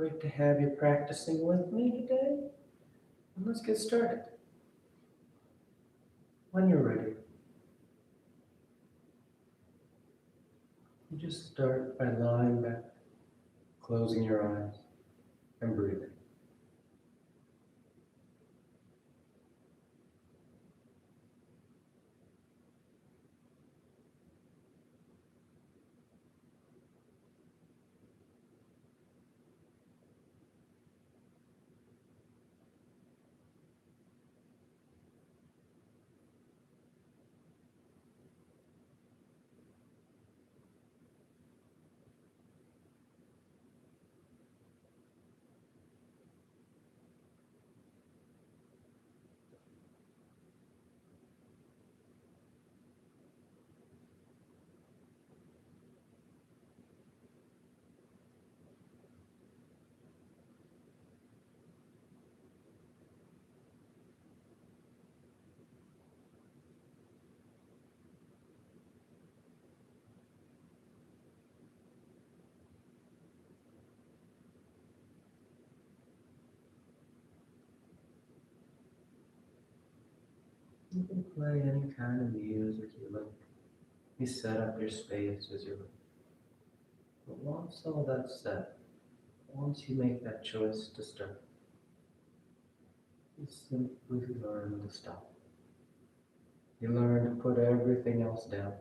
Great to have you practicing with me today. And let's get started. When you're ready, you just start by lying back, closing your eyes, and breathing. You can play any kind of music you like. You set up your space as you like. But once all that's set, once you make that choice to start, you simply learn to stop. You learn to put everything else down,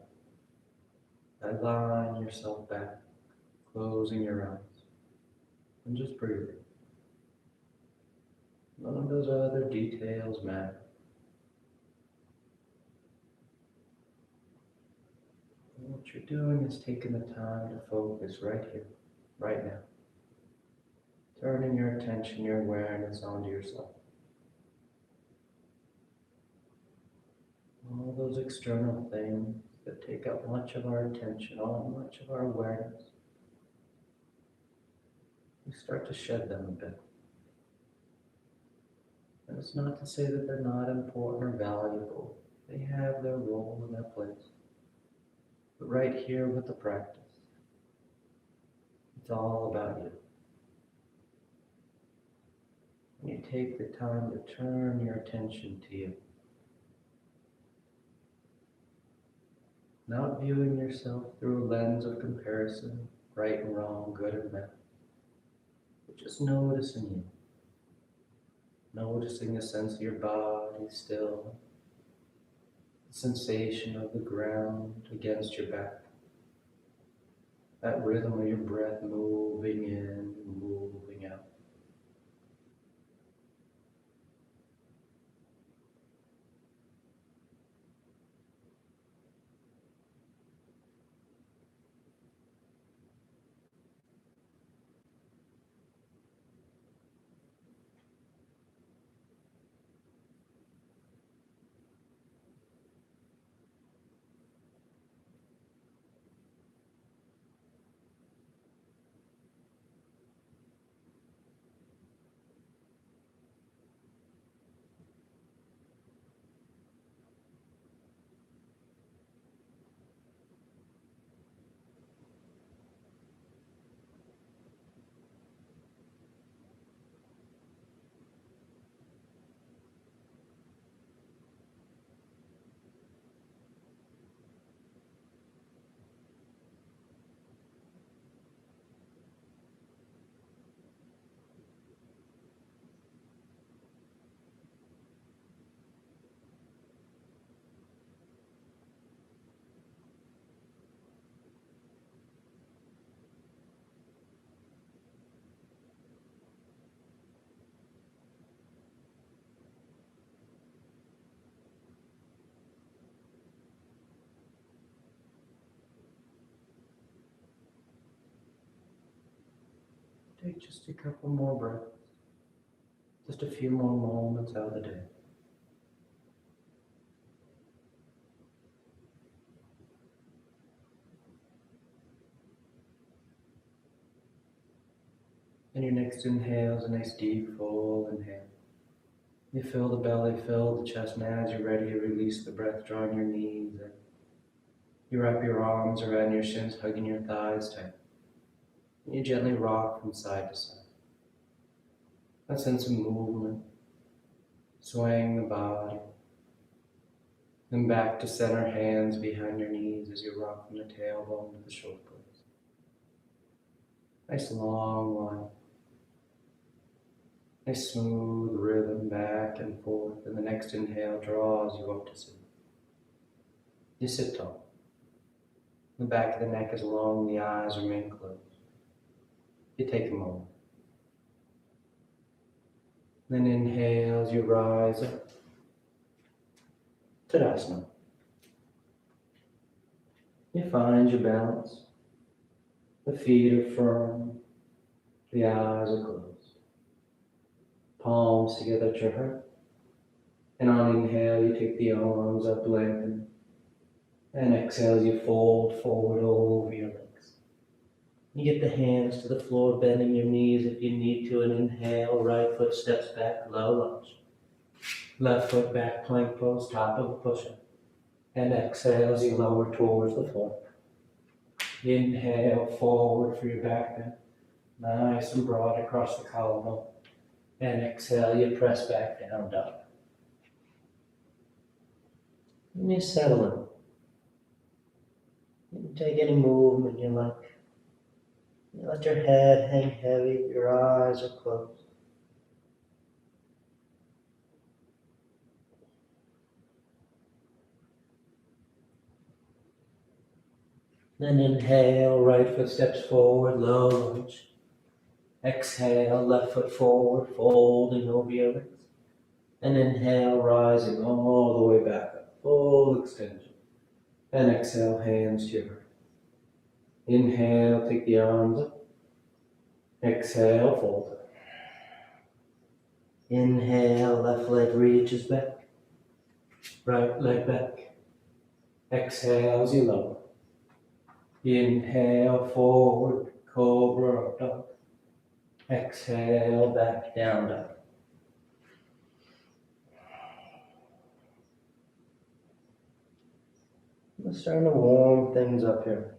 by lying yourself back, closing your eyes, and just breathing. None of those other details matter. And what you're doing is taking the time to focus right here, right now. Turning your attention, your awareness onto yourself. All those external things that take up much of our attention, much of our awareness, we start to shed them a bit. And it's not to say that they're not important or valuable. They have their role and their place. But right here with the practice, it's all about you. And you take the time to turn your attention to you. Not viewing yourself through a lens of comparison, right and wrong, good and bad. But just noticing you. Noticing the sense of your body still. The sensation of the ground against your back. That rhythm of your breath moving in and moving out. Take just a couple more breaths. Just a few more moments out of the day. And your next inhale is a nice deep full inhale. You fill the belly, fill the chest, and as you're ready, you release the breath, drawing your knees in. You wrap your arms around your shins, hugging your thighs tight. And you gently rock from side to side. a sense of movement, swaying the body. Then back to center, hands behind your knees as you rock from the tailbone to the shoulder blades. Nice long line. Nice smooth rhythm back and forth, and the next inhale draws you up to sit. You sit tall. The back of the neck is long, the eyes remain closed. You take a moment. Then inhale as you rise up. Tadasana. You find your balance. The feet are firm. The eyes are closed. Palms together at your heart. And on inhale, you take the arms up, lengthen. And exhale as you fold forward over your legs. You get the hands to the floor, bending your knees if you need to, and inhale, right foot steps back, low lunge. Left foot back, plank pose, top of a push-up. And exhale as you lower towards the floor. Inhale, forward for your back bend. Nice and broad across the collarbone. And exhale, you press back down, dog. And you settle in. You can take any movement you like. You let your head hang heavy, your eyes are closed. Then inhale, right foot steps forward, low lunge. Exhale, left foot forward, folding over your legs. And inhale, rising all the way back up, full extension. And exhale, hands to your heart. Inhale, take the arms up. Exhale, fold. Inhale, left leg reaches back. Right leg back. Exhale as you lower. Inhale, forward, Cobra or dog. Exhale, back, down, dog. I'm starting to warm things up here.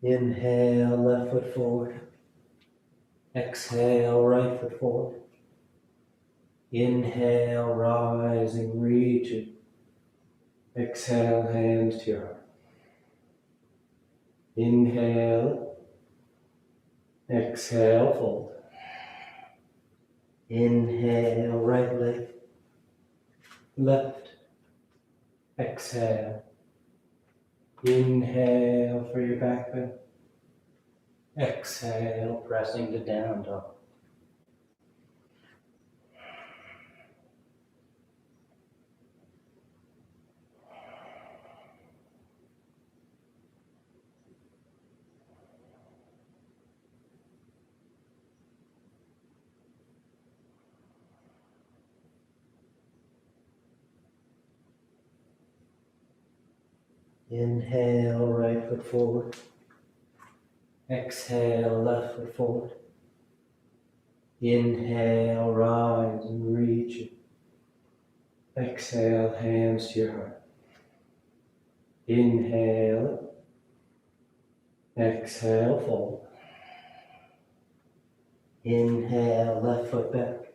Inhale, left foot forward. Exhale, right foot forward. Inhale, rising, reaching. Exhale, hands to your heart. Inhale. Exhale, fold. Inhale, right leg. Left. Exhale. Inhale for your back bend. Exhale, pressing to down dog. Inhale, right foot forward. Exhale, left foot forward. Inhale, rise and reach it. Exhale, hands to your heart. Inhale. Exhale, fold. Inhale, left foot back.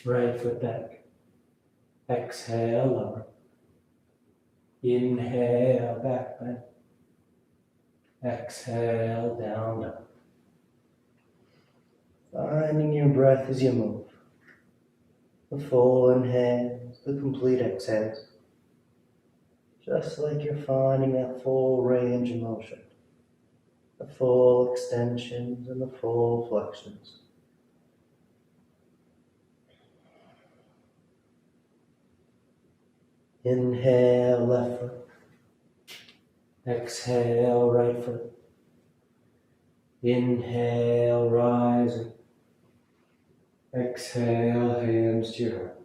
Right foot back. Exhale, lower. Inhale, back bend. Exhale, down dog. Finding your breath as you move. The full inhales, the complete exhales. Just like you're finding that full range of motion. The full extensions and the full flexions. Inhale, left foot. Exhale, right foot. Inhale, rising. Exhale, hands to your heart.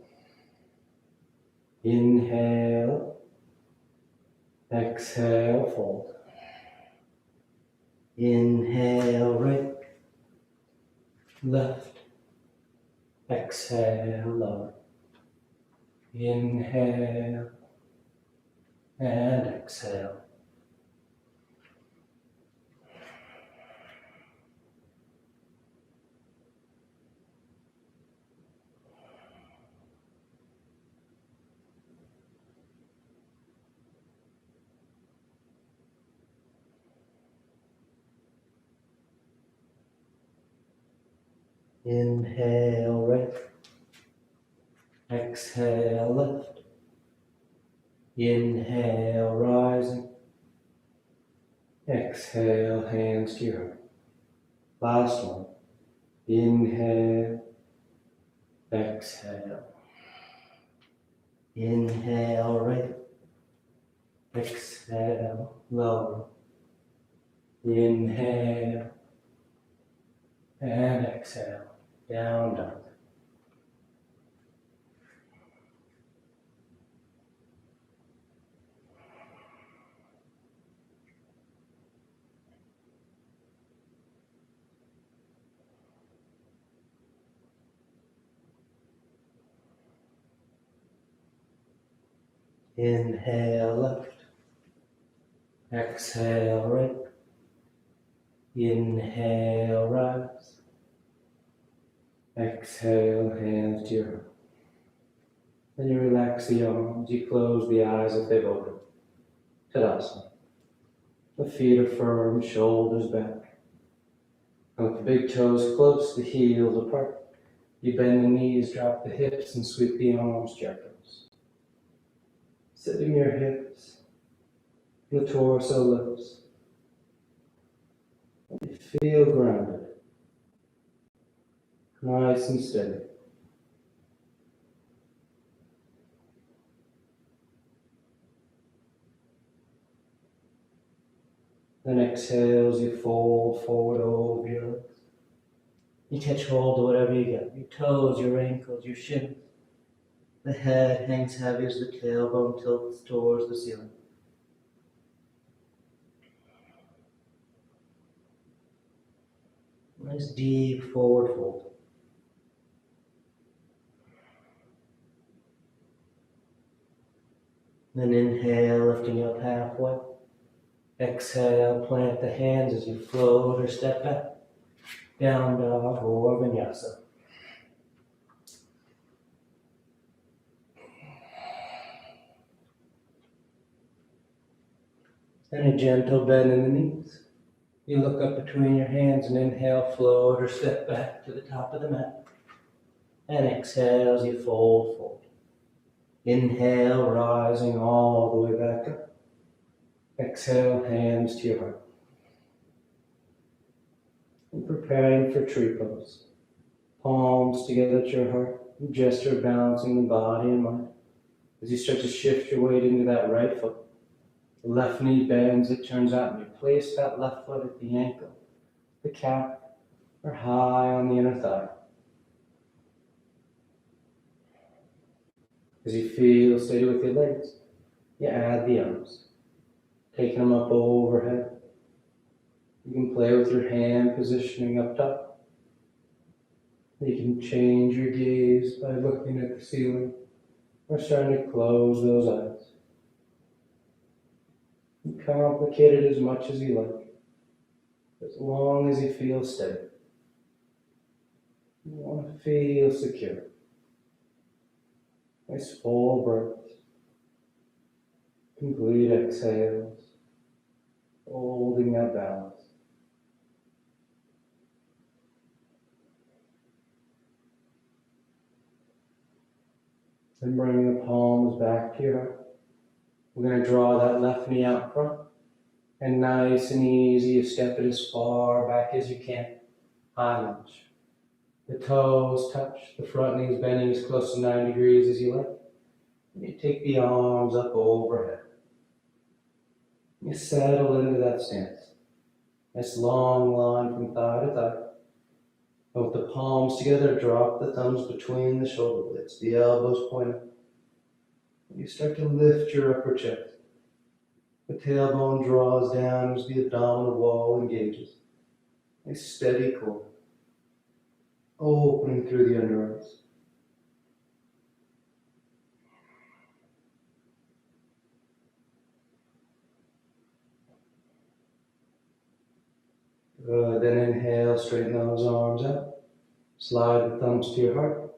Inhale. Exhale, fold. Inhale, right. Left. Exhale, lower. Inhale and exhale. Inhale, raise. Exhale, lift. Inhale, rising. Exhale, hands to your heart. Last one. Inhale, exhale. Inhale, raise. Exhale, lower. Inhale and exhale. Down, down. Inhale, lift. Exhale, right. Inhale, rise. Exhale, hands to your heart. Then you relax the arms, you close the eyes if they've opened. Tadasana. The feet are firm, shoulders back. And with the big toes close, the heels apart. You bend the knees, drop the hips, and sweep the arms gently. Sitting your hips, the torso lifts. You feel grounded, nice and steady. Then exhales, you fold forward over your legs. You catch hold of whatever you get. Your toes, your ankles, your shins. The head hangs heavy as the tailbone tilts towards the ceiling. Nice deep forward fold. Then inhale, lifting up halfway. Exhale, plant the hands as you float or step back. Down dog or vinyasa. And a gentle bend in the knees. You look up between your hands and inhale, float or step back to the top of the mat. And exhale as you fold, fold. Inhale, rising all the way back up. Exhale, hands to your heart. And preparing for tree pose. Palms together at your heart. Gesture balancing the body and mind. As you start to shift your weight into that right foot. The left knee bends, it turns out, and you place that left foot at the ankle, the calf, or high on the inner thigh. As you feel steady with your legs, you add the arms, taking them up overhead. You can play with your hand positioning up top. You can change your gaze by looking at the ceiling or starting to close those eyes. You complicate it as much as you like, as long as you feel steady. You want to feel secure. Nice full breaths. Complete exhales. Holding that balance. Then bringing the palms back to your heart. We're going to draw that left knee out front. And nice and easy, you step it as far back as you can. High lunge. The toes touch, the front knee is bending as close to 90 degrees as you like. And you take the arms up overhead. You settle into that stance. Nice long line from thigh to thigh. And with the palms together, drop the thumbs between the shoulder blades, the elbows point up. You start to lift your upper chest. The tailbone draws down as the abdominal wall engages. A steady core. Opening through the underarms. Good. Then inhale, straighten those arms out. Slide the thumbs to your heart.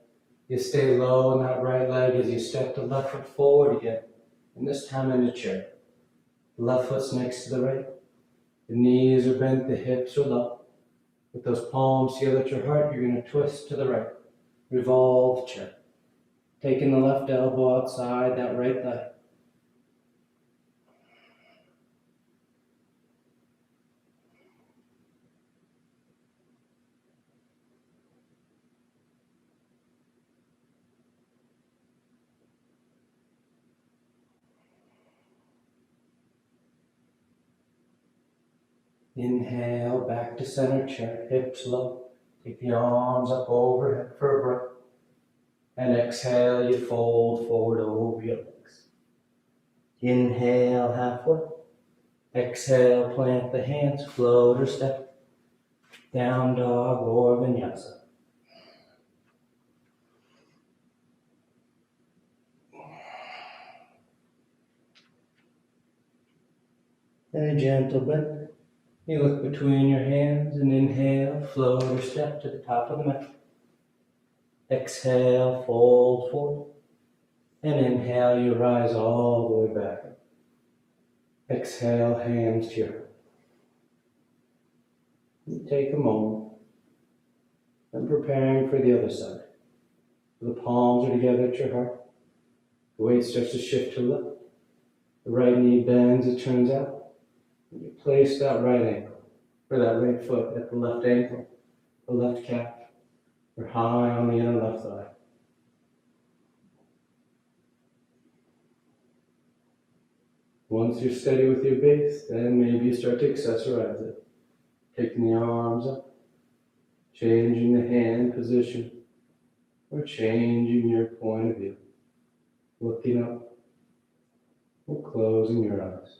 You stay low on that right leg as you step the left foot forward again. And this time in the chair. The left foot's next to the right. The knees are bent, the hips are low. With those palms together at your heart, you're going to twist to the right. Revolve chair. Taking the left elbow outside that right leg. Inhale, back to center chair, hips low. Take the arms up overhead for a breath. And exhale, you fold forward over your legs. Inhale, halfway. Exhale, plant the hands, float or step. Down dog or vinyasa. And a gentle bend. You look between your hands and inhale, float or step to the top of the mat. Exhale, fold forward. And inhale, you rise all the way back. Exhale, hands to your heart. Take a moment. And preparing for the other side. The palms are together at your heart. The weight starts to shift to the left. The right knee bends, it turns out. And you place that right ankle, or that right foot at the left ankle, the left calf, or high on the inner left thigh. Once you're steady with your base, then maybe you start to accessorize it. Taking the arms up, changing the hand position, or changing your point of view. Looking up, or closing your eyes.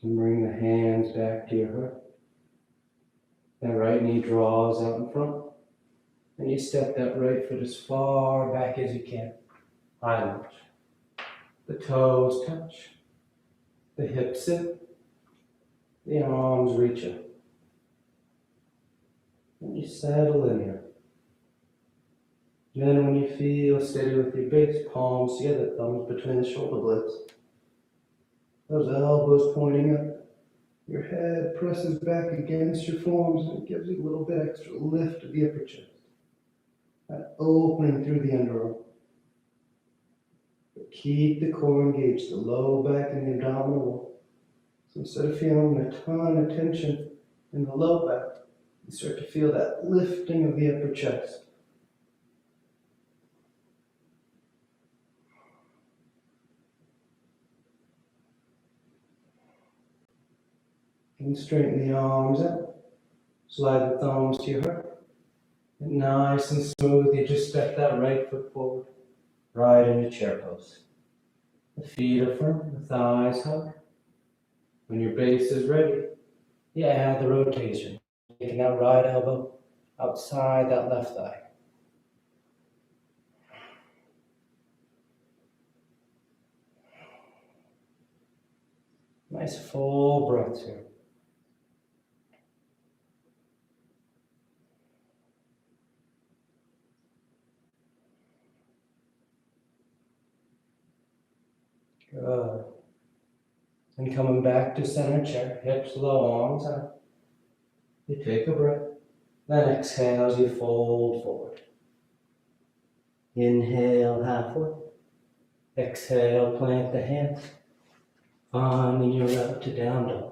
And bring the hands back to your heart. That right knee draws out in front. And you step that right foot as far back as you can. High lunge. The toes touch. The hips sit. The arms reach up. And you settle in here. Then when you feel steady with your base, palms together, thumbs between the shoulder blades. Those elbows pointing up. Your head presses back against your forearms and it gives you a little bit extra lift to the upper chest. That opening through the underarm. But keep the core engaged, the low back and the abdominal wall. So instead of feeling a ton of tension in the low back, you start to feel that lifting of the upper chest. And straighten the arms out. Slide the thumbs to your heart. And nice and smooth, you just step that right foot forward. Right into chair pose. The feet are firm, the thighs hug. When your base is ready, you add the rotation. Taking that right elbow outside that left thigh. Nice full breaths here. Good. And coming back to center chair, hips low, arms out. You take a breath, then exhale as you fold forward. Inhale halfway. Exhale, plant the hands. Finding your route to down dog.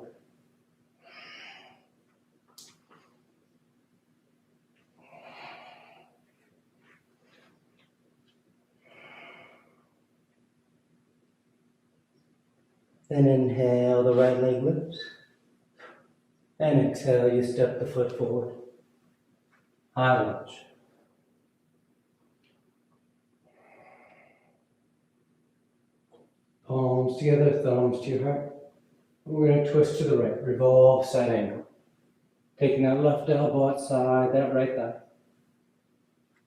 Then inhale, the right leg lifts. And exhale, you step the foot forward. High lunge. Palms palms together, thumbs to your heart. We're going to twist to the right, revolve side angle. Taking that left elbow outside, that right thigh.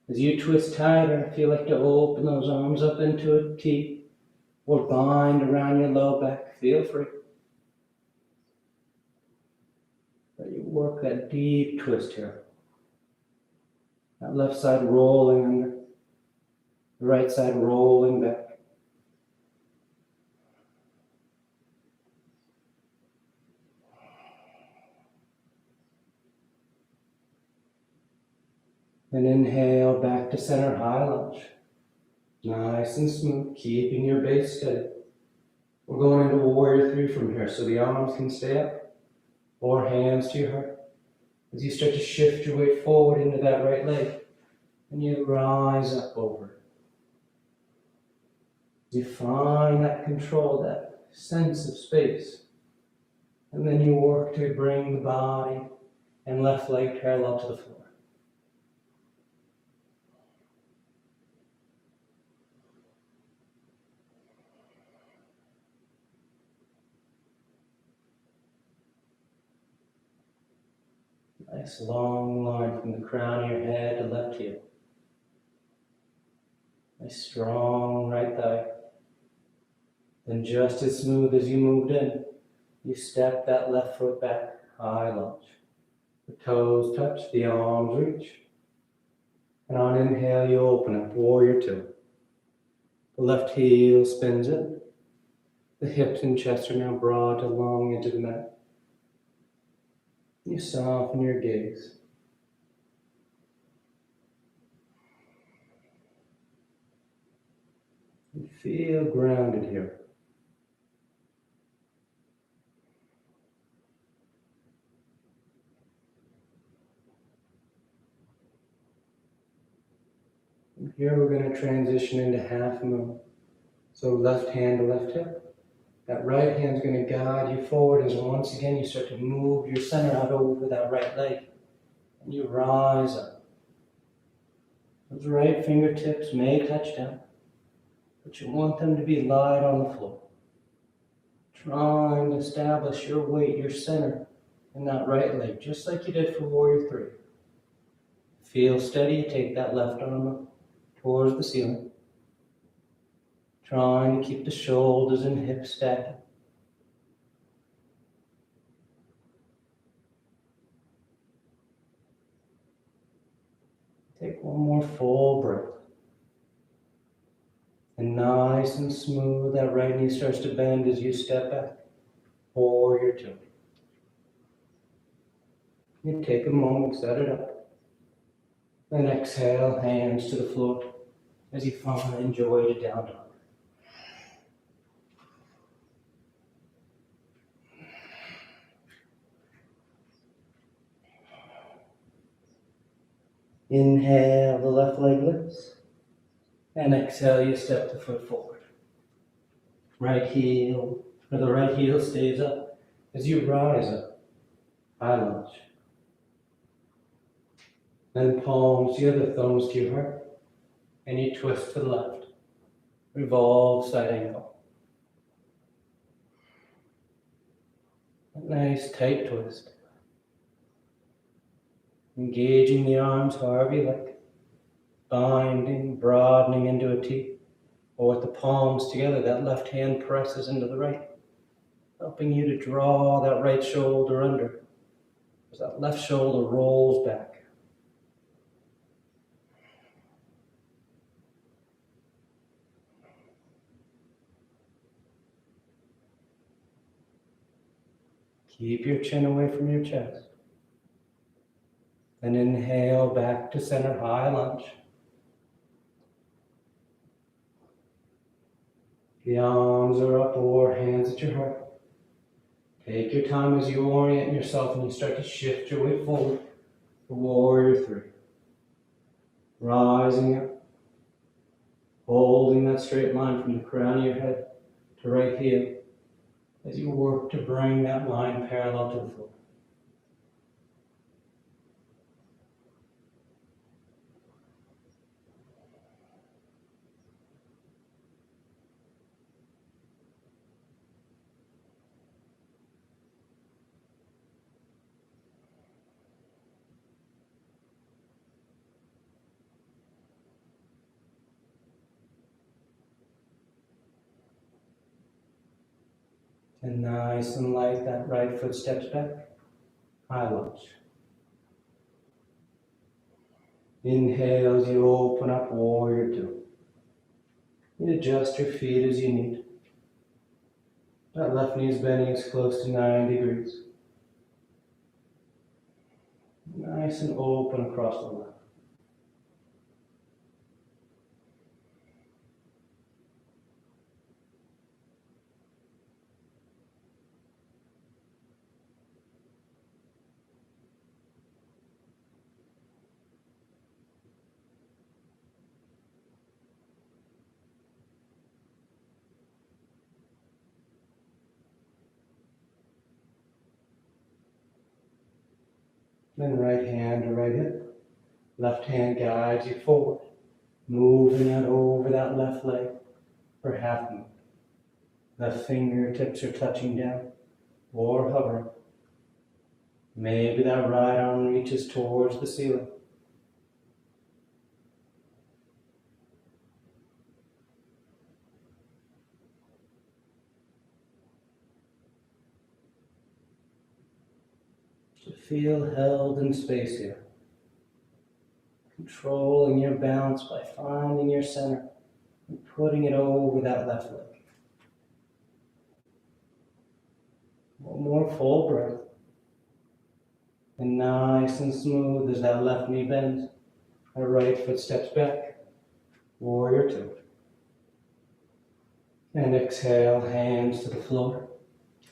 As you twist tighter, if you like to open those arms up into a T or bind around your low back, feel free. But you work that deep twist here. That left side rolling under, the right side rolling back. And inhale back to center high lunge. Nice and smooth, keeping your base steady. We're going into warrior 3 from here, so the arms can stay up or hands to your heart. As you start to shift your weight forward into that right leg, and you rise up over it. You find that control, that sense of space. And then you work to bring the body and left leg parallel to the floor. Nice long line from the crown of your head to left heel. Nice strong right thigh. Then just as smooth as you moved in, you step that left foot back, high lunge. The toes touch, the arms reach. And on inhale, you open up, warrior 2. The left heel spins in. The hips and chest are now brought along into the mat. You soften your gaze. You feel grounded here. And here we're going to transition into half moon. So left hand to left hip. That right hand's going to guide you forward as once again you start to move your center out over that right leg. And you rise up. Those right fingertips may touch down, but you want them to be light on the floor. Trying to establish your weight, your center in that right leg, just like you did for warrior 3. Feel steady, take that left arm up towards the ceiling. Trying to keep the shoulders and hips stacked. Take one more full breath. And nice and smooth, that right knee starts to bend as you step back. Warrior 2. You take a moment, set it up. Then exhale, hands to the floor as you find your way to down dog. Inhale, the left leg lifts. And exhale, you step the foot forward. Right heel, or the right heel stays up as you rise up. High lunge. Then palms together, thumbs to your heart. And you twist to the left. Revolve side angle. A nice tight twist. Engaging the arms however you like. Binding, broadening into a T. Or with the palms together, that left hand presses into the right. Helping you to draw that right shoulder under. As that left shoulder rolls back. Keep your chin away from your chest. Then inhale back to center, high lunge. The arms are up or hands at your heart. Take your time as you orient yourself and you start to shift your weight forward for warrior 3. Rising up. Holding that straight line from the crown of your head to right heel as you work to bring that line parallel to the floor. And nice and light, that right foot steps back. High lunge. Inhale as you open up, warrior two. You adjust your feet as you need. That left knee is bending as close to 9 degrees. Nice and open across the left. Then right hand to right hip. Left hand guides you forward, moving out over that left leg for half move. Left fingertips are touching down or hovering. Maybe that right arm reaches towards the ceiling. So feel held in space here. Controlling your balance by finding your center and putting it over that left leg. One more full breath. And nice and smooth as that left knee bends, that right foot steps back. Warrior two. And exhale, hands to the floor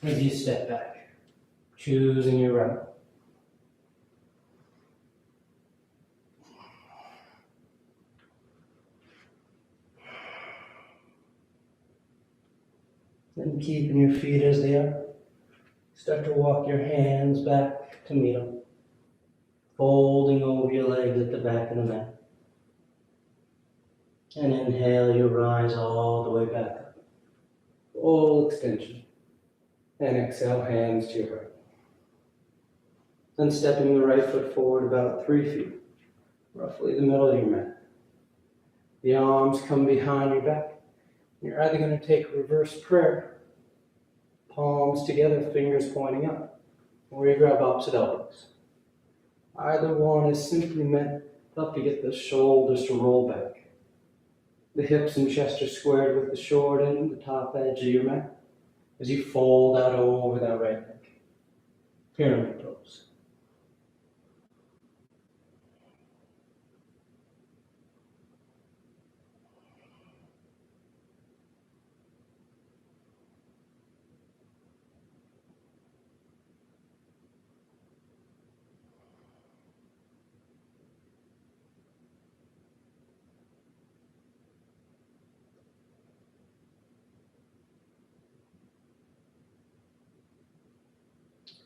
as you step back, choosing your route. Then keeping your feet as they are, start to walk your hands back to meet them, folding over your legs at the back of the mat. And inhale, you rise all the way back up. Full extension. And exhale, hands to your right. Then stepping the right foot forward about 3 feet, roughly the middle of your mat. The arms come behind your back. You're either going to take reverse prayer, palms together, fingers pointing up, or you grab opposite elbows. Either one is simply meant to help you get the shoulders to roll back. The hips and chest are squared with the short end and the top edge of your mat as you fold out over that right leg. Pyramid pose.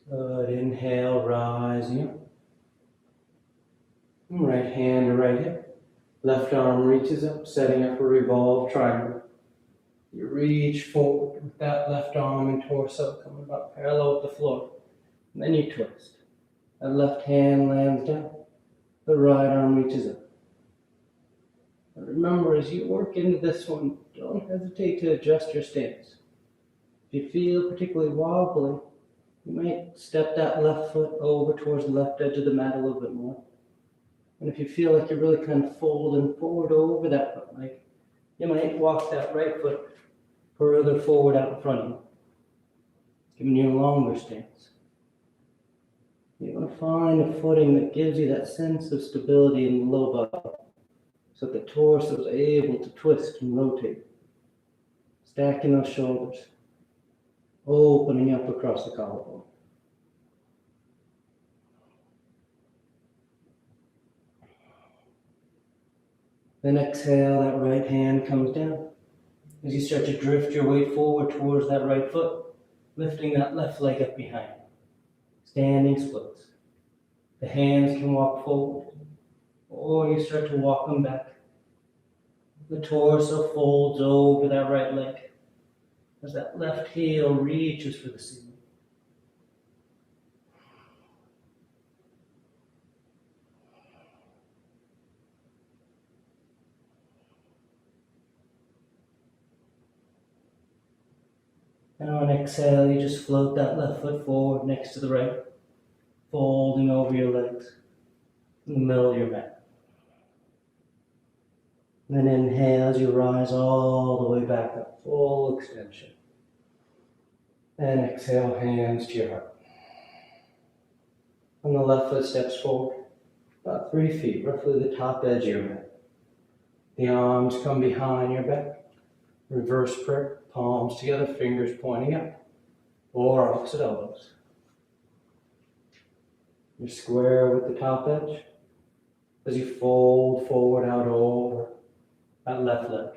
Good. Inhale, rising up. Right hand to right hip. Left arm reaches up, setting up a revolved triangle. You reach forward with that left arm and torso coming about parallel with the floor. And then you twist. That left hand lands down. The right arm reaches up. And remember, as you work into this one, don't hesitate to adjust your stance. If you feel particularly wobbly, you might step that left foot over towards the left edge of the mat a little bit more. And if you feel like you're really kind of folding forward over that foot leg, you might walk that right foot further forward out in front of you, giving you a longer stance. You want to find a footing that gives you that sense of stability in the low body, so that the torso is able to twist and rotate, stacking those shoulders, opening up across the collarbone. Then exhale, that right hand comes down. As you start to drift your way forward towards that right foot, lifting that left leg up behind you. Standing splits. The hands can walk forward, or you start to walk them back. The torso folds over that right leg as that left heel reaches for the ceiling. And on exhale, you just float that left foot forward next to the right, folding over your legs in the middle of your mat. Then inhale as you rise all the way back up, full extension. And exhale, hands to your heart. And the left foot steps forward, about 3 feet, roughly the top edge of your mat. The arms come behind your back. Reverse prayer, palms together, fingers pointing up, or opposite elbows. You're square with the top edge as you fold forward out over that left leg.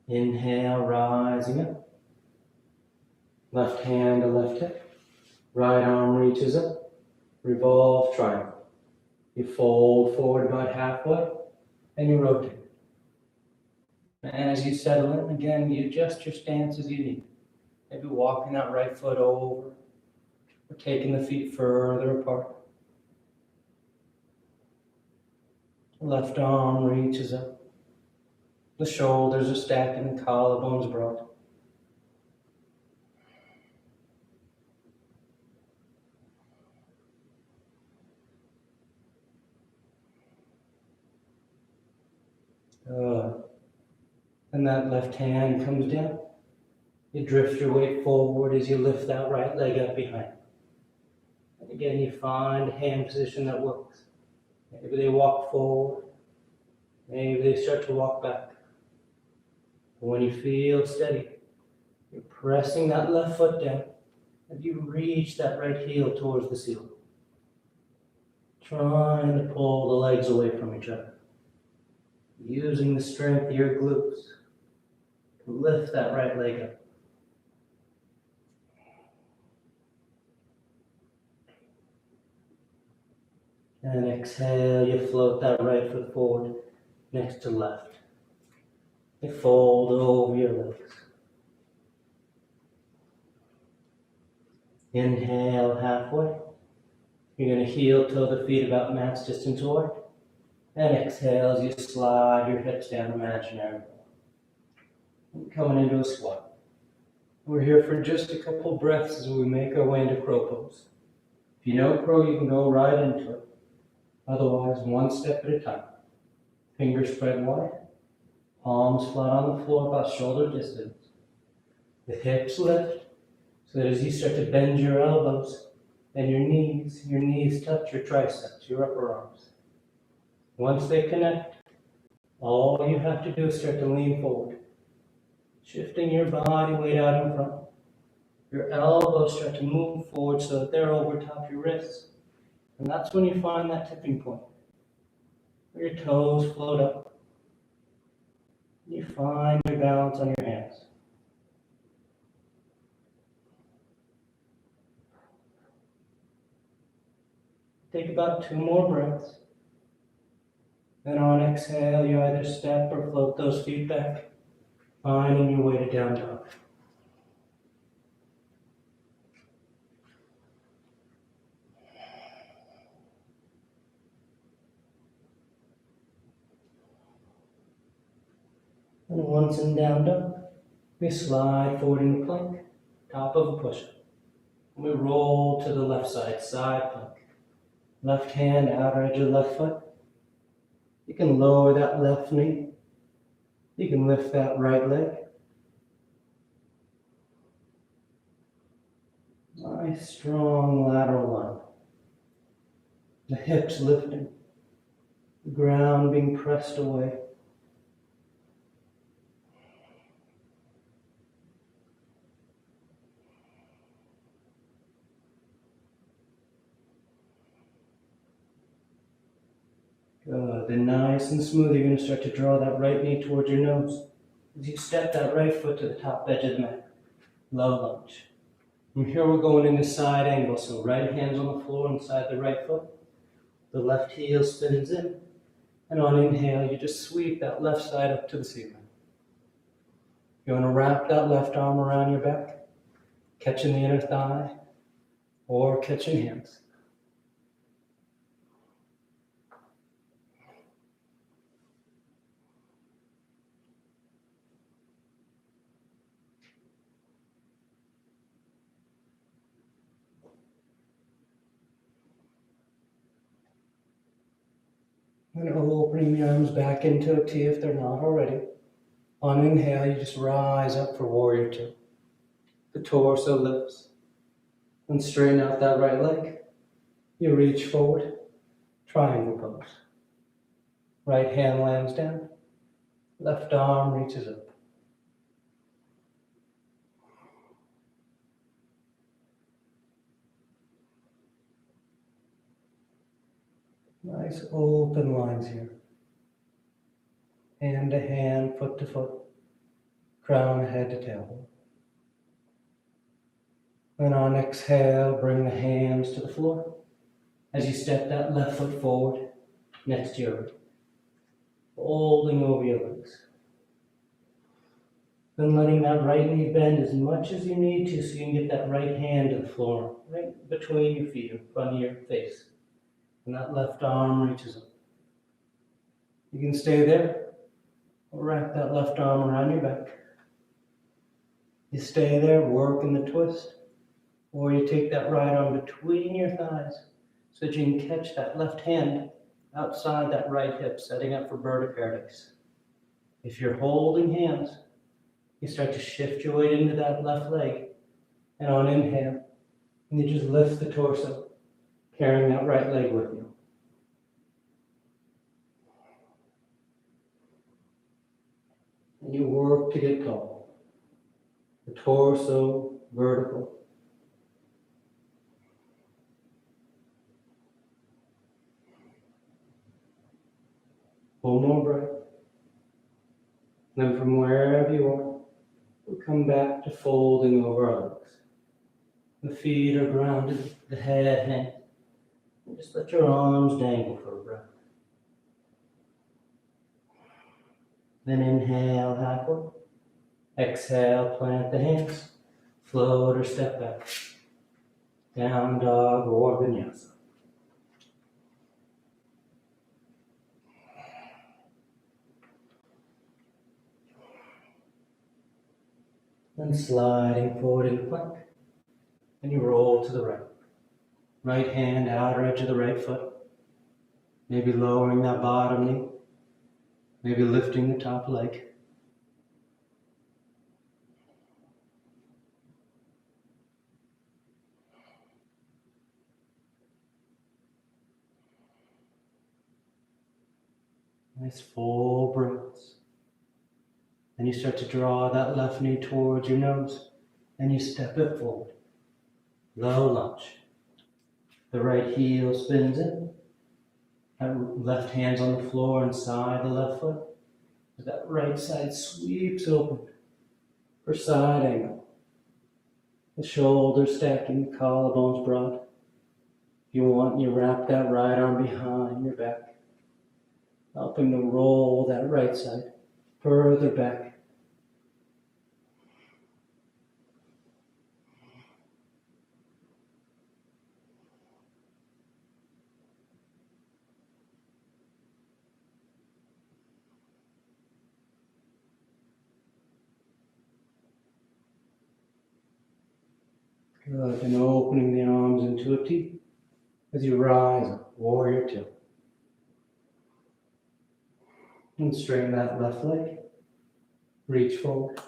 Inhale, rising up. Left hand to left hip. Right arm reaches up. Revolve triangle. You fold forward about halfway and you rotate. And as you settle in, again, you adjust your stance as you need. Maybe walking that right foot over or taking the feet further apart. Left arm reaches up. The shoulders are stacked and the collarbones broad. And that left hand comes down. You drift your weight forward as you lift that right leg up behind. And again, you find a hand position that works. Maybe they walk forward. Maybe they start to walk back. But when you feel steady, you're pressing that left foot down as you reach that right heel towards the ceiling. Trying to pull the legs away from each other. Using the strength of your glutes to lift that right leg up. And exhale, you float that right foot forward next to left. You fold over your legs. Inhale halfway. You're going to heel toe the feet about match distance away. And exhale as you slide your hips down imaginary. Coming into a squat. We're here for just a couple breaths as we make our way into crow pose. If you know crow, you can go right into it. Otherwise, one step at a time. Fingers spread wide. Palms flat on the floor about shoulder distance. The hips lift so that as you start to bend your elbows and your knees touch your triceps, your upper arms. Once they connect, all you have to do is start to lean forward, shifting your body weight out in front. Your elbows start to move forward so that they're over top your wrists. And that's when you find that tipping point, where your toes float up. You find your balance on your hands. Take about 2 more breaths. Then on exhale, you either step or float those feet back, finding your way to down dog. And once in down dog, we slide forward into plank, top of a push-up. We roll to the left side, side plank. Left hand, outer edge of the left foot. You can lower that left knee. You can lift that right leg. Nice, strong lateral line. The hips lifting. The ground being pressed away. Good. Then nice and smooth, you're going to start to draw that right knee towards your nose. As you step that right foot to the top edge of the mat. Low lunge. From here we're going into side angle. So right hand's on the floor inside the right foot. The left heel spins in. And on inhale, you just sweep that left side up to the ceiling. You want to wrap that left arm around your back, catching the inner thigh, or catching hands. And opening the arms back into a T if they're not already. On inhale, you just rise up for warrior two. The torso lifts. And straighten out that right leg. You reach forward, triangle pose. Right hand lands down. Left arm reaches up. Nice open lines here. Hand to hand, foot to foot. Crown head to tailbone. Then on exhale, bring the hands to the floor as you step that left foot forward next to your right. Folding over your legs. Then letting that right knee bend as much as you need to so you can get that right hand to the floor, right between your feet, in front of your face. And that left arm reaches up. You can stay there or wrap that left arm around your back. You stay there, working the twist, or you take that right arm between your thighs so that you can catch that left hand outside that right hip, setting up for bird of paradise. If you're holding hands, you start to shift your weight into that left leg, and on inhale, and you just lift the torso, carrying that right leg with you. And you work to get tall. The torso vertical. One more breath. Then from wherever you are, we'll come back to folding over our legs. The feet are grounded, the head hangs. Just let your arms dangle for a breath. Then inhale halfway. Exhale, plant the hands. Float or step back. Down dog or vinyasa. Then sliding forward into plank. And you roll to the right. Right hand, outer edge of the right foot. Maybe lowering that bottom knee. Maybe lifting the top leg. Nice full breaths. Then you start to draw that left knee towards your nose. And you step it forward. Low lunge. The right heel spins in. That left hand's on the floor inside the left foot. That right side sweeps open for side angle. The shoulders stacking, the collarbones broad. If you want, you wrap that right arm behind your back, helping to roll that right side further back. Good, and opening the arms into a T as you rise up, warrior two. And straighten that left leg, reach forward,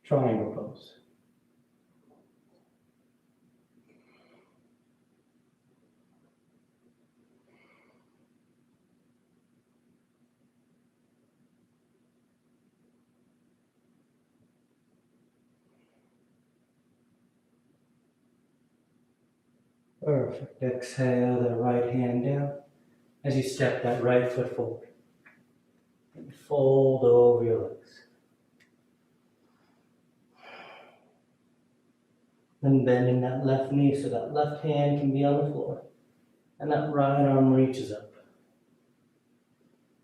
triangle pose. Perfect. Exhale that right hand down as you step that right foot forward. And fold over your legs. Then bending that left knee so that left hand can be on the floor. And that right arm reaches up.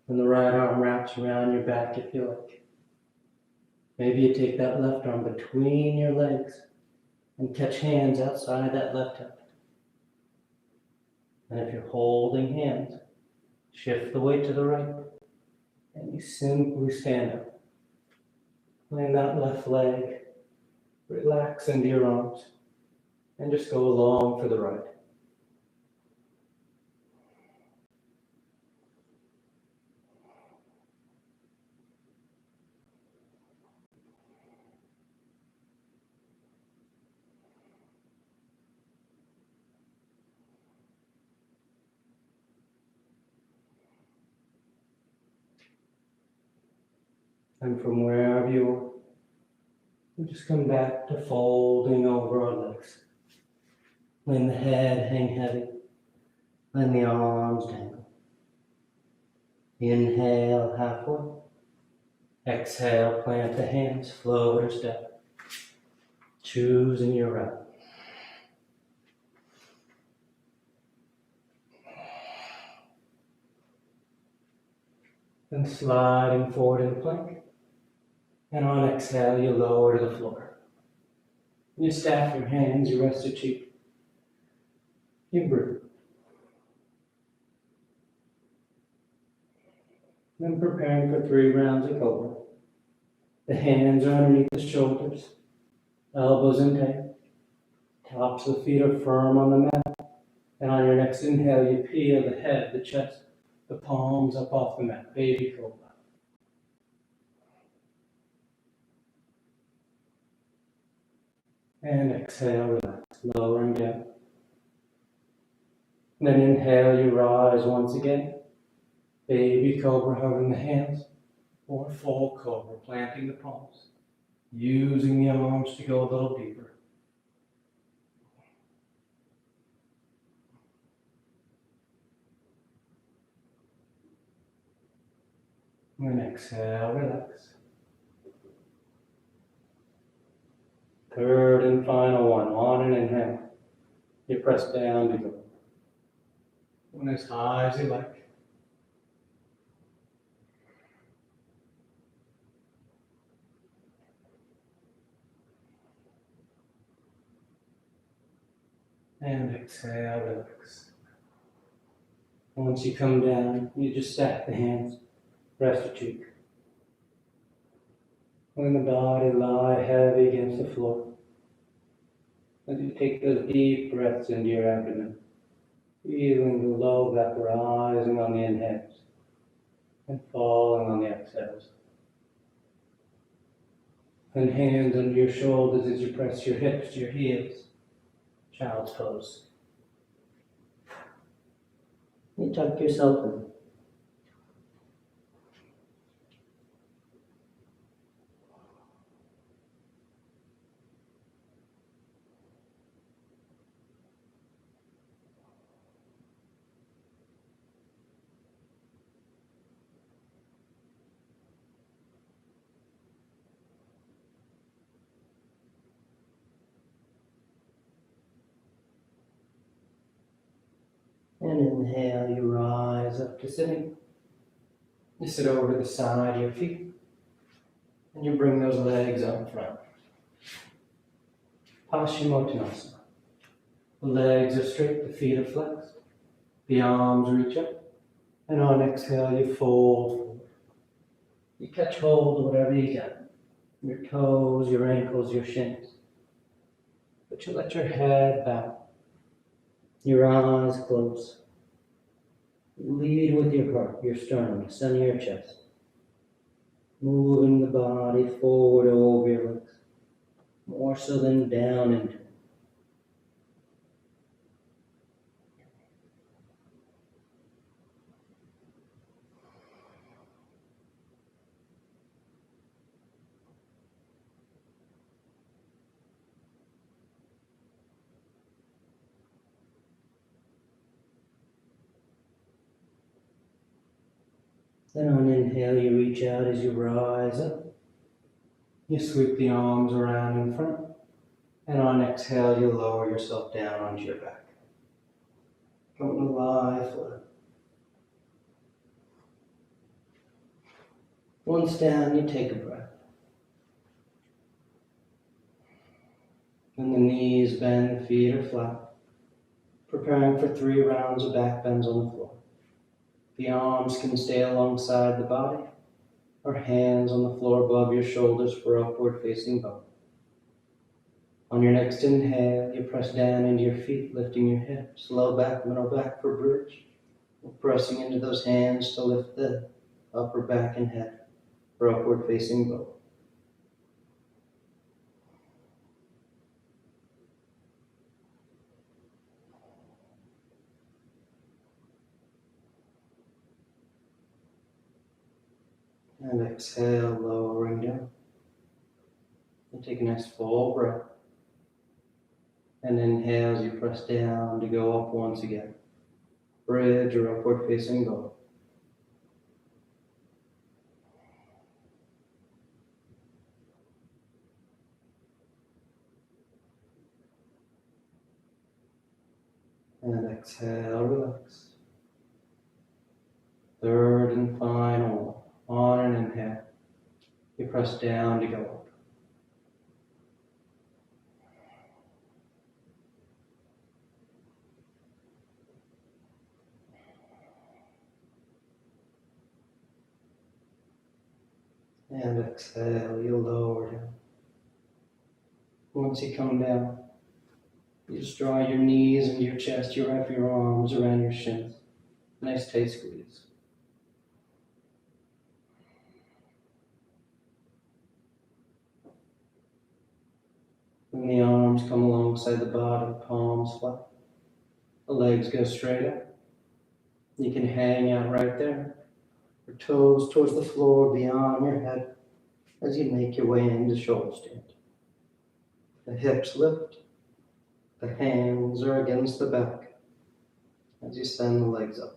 And the right arm wraps around your back if you like. Maybe you take that left arm between your legs and catch hands outside that left hip. And if you're holding hands, shift the weight to the right and you simply stand up. Land that left leg, relax into your arms, and just go along for the ride. And from wherever you are, we just come back to folding over our legs. Let the head hang heavy. Let the arms dangle. Inhale halfway. Exhale, plant the hands, float or step. Choosing your route. Then sliding forward in plank. And on exhale, you lower to the floor. You stack your hands, you rest your cheek. You breathe. Then preparing for 3 rounds of Cobra. The hands are underneath the shoulders, elbows in tight. Tops of the feet are firm on the mat. And on your next inhale, you peel the head, the chest, the palms up off the mat. Baby Cobra. And exhale, relax, lowering down. Then inhale, you rise once again. Baby Cobra, hovering the hands, or full Cobra, planting the palms, using the arms to go a little deeper. And exhale, relax. Third and final one, on an inhale. You press down to go. And as high as you like. And exhale, relax. Once you come down, you just stack the hands, rest your cheek. Let the body lie heavy against the floor. As you take those deep breaths into your abdomen, feeling the low back rising on the inhales and falling on the exhales. And hands under your shoulders as you press your hips to your heels. Child's pose. You tuck yourself in. And inhale, you rise up to sitting. You sit over to the side of your feet. And you bring those legs up front. Paschimottanasana. The legs are straight, the feet are flexed. The arms reach up. And on exhale, you fold forward. You catch hold of whatever you got. Your toes, your ankles, your shins. But you let your head bow. Your eyes close. Lead with your heart, your sternum, the center of your chest. Moving the body forward over your legs. More so than down into it. Then on inhale, you reach out as you rise up. You sweep the arms around in front. And on exhale, you lower yourself down onto your back. Come to lie flat. Once down, you take a breath. When the knees bend, the feet are flat, preparing for 3 rounds of back bends on the floor. The arms can stay alongside the body, or hands on the floor above your shoulders for upward facing bow. On your next inhale, you press down into your feet, lifting your hips, low back, middle back for bridge. Pressing into those hands to lift the upper back and head for upward facing bow. And exhale, lowering down. And take a nice full breath. And inhale as you press down to go up once again. Bridge or upward facing bow. And exhale, relax. Third and final. On an inhale, you press down to go up. And exhale, you lower down. Once you come down, you just draw your knees into your chest, you wrap your arms around your shins. Nice tight squeeze. When the arms come alongside the body, palms flat. The legs go straight up. You can hang out right there. Your toes towards the floor beyond your head as you make your way into shoulder stand. The hips lift. The hands are against the back as you send the legs up.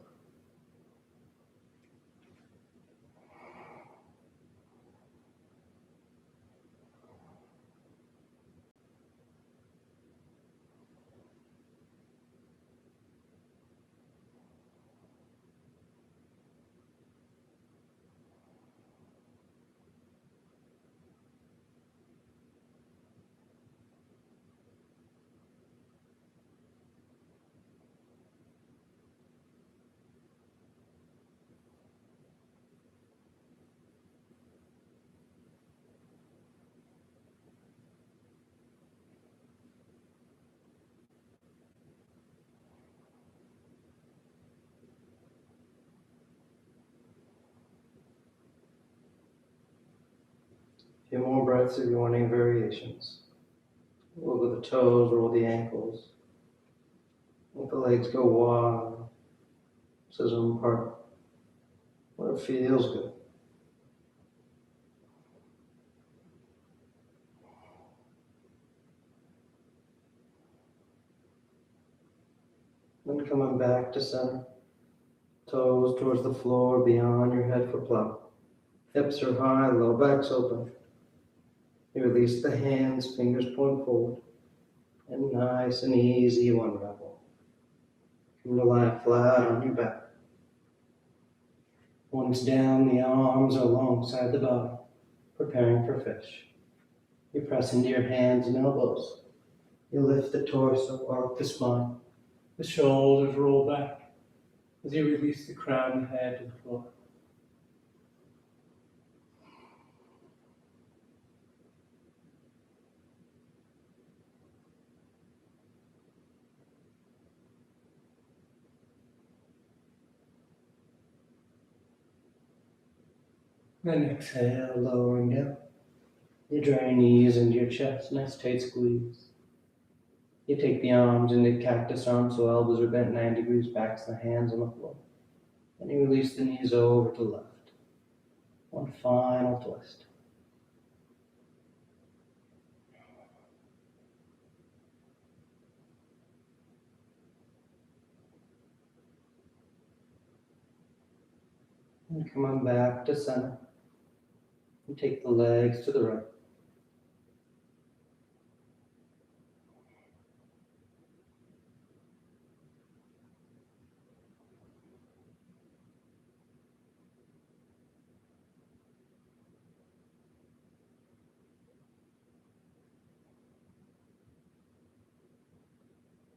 A few more breaths if you want any variations. Wiggle the toes, roll the ankles. Let the legs go wide. Scissor them apart. Where it feels good. Then coming back to center. Toes towards the floor, beyond your head for plow. Hips are high, low back's open. You release the hands, fingers point forward. And nice and easy, you unravel. Come to lie flat on your back. Once down, the arms are alongside the body, preparing for fish. You press into your hands and elbows. You lift the torso, arc the spine. The shoulders roll back as you release the crown and head to the floor. Then exhale, lowering down. You draw your knees into your chest, nice tight squeeze. You take the arms into cactus arms so elbows are bent 90 degrees back to the hands on the floor. Then you release the knees over to the left. One final twist. And come on back to center. And take the legs to the right.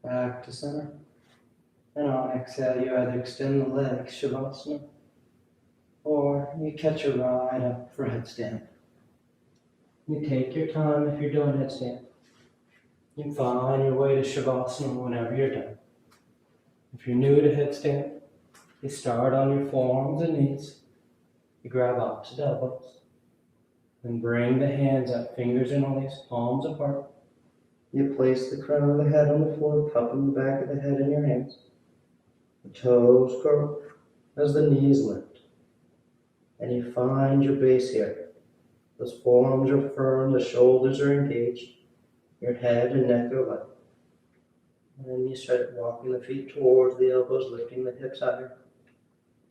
back to center. And on exhale, you either extend the legs, Shavasana, or you catch a ride up for headstand. You take your time if you're doing headstand. You find your way to Shavasana whenever you're done. If you're new to headstand, you start on your forearms and knees. You grab opposite elbows. Then bring the hands up, fingers interlaced, palms apart. You place the crown of the head on the floor, cupping the back of the head in your hands. The toes curl as the knees lift. And you find your base here. Those forearms are firm, the shoulders are engaged, your head and neck are light. And then you start walking the feet towards the elbows, lifting the hips higher.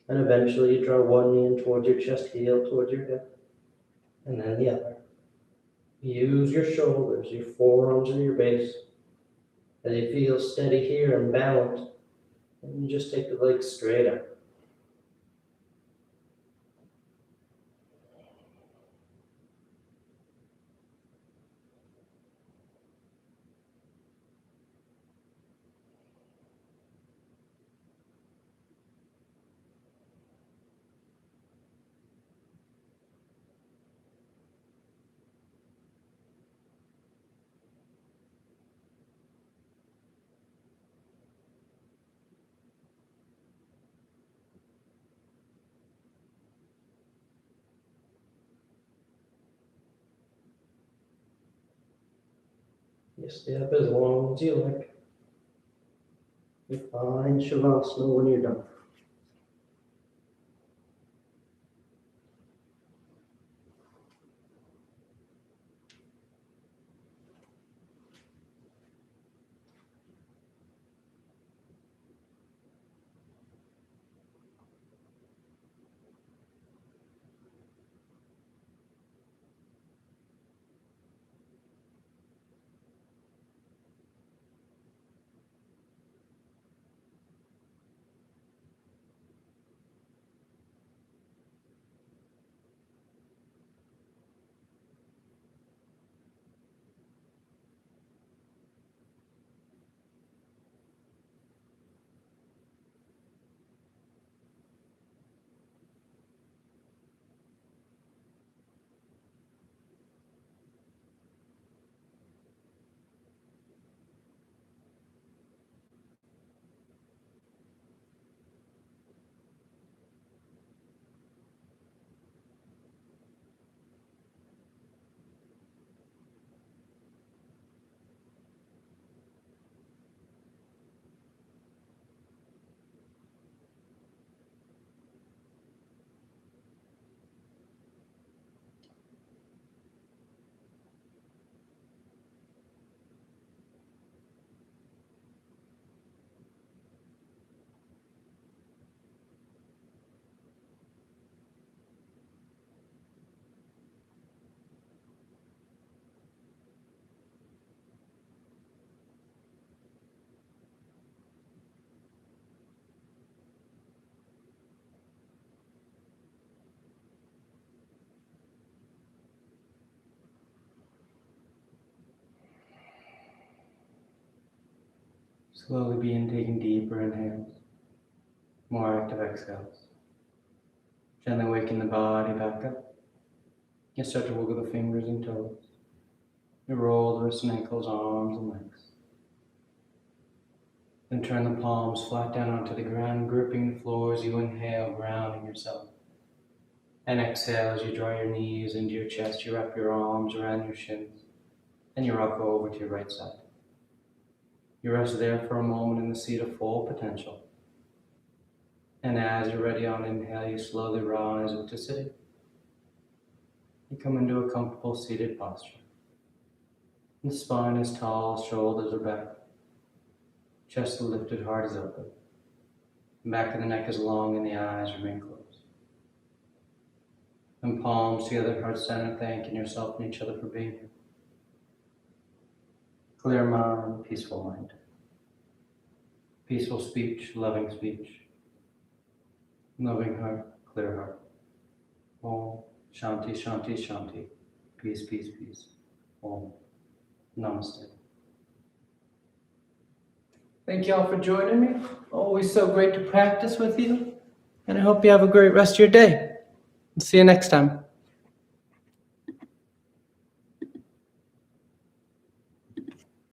And eventually you draw one knee in towards your chest, heel towards your hip. And then the other. Use your shoulders, your forearms, and your base. As you feel steady here and balanced, and you just take the legs straight up. You stay up as long as you like. You find Shavasana when you're done. Slowly begin taking deeper inhales, more active exhales. Gently waking the body back up. You start to wiggle the fingers and toes. You roll the wrists and ankles, arms and legs. Then turn the palms flat down onto the ground, gripping the floor as you inhale, grounding yourself. And exhale as you draw your knees into your chest, you wrap your arms around your shins, and you rock over to your right side. You rest there for a moment in the seat of full potential. And as you're ready on inhale, you slowly rise up to sitting. You come into a comfortable seated posture. The spine is tall, shoulders are back. Chest lifted, heart is open. The back of the neck is long and the eyes remain closed. And palms together, heart center, thanking yourself and each other for being here. Clear mind, peaceful mind. Peaceful speech, loving speech. Loving heart, clear heart. Om Shanti, Shanti, Shanti. Peace, peace, peace. Om. Namaste. Thank you all for joining me. Always so great to practice with you. And I hope you have a great rest of your day. See you next time.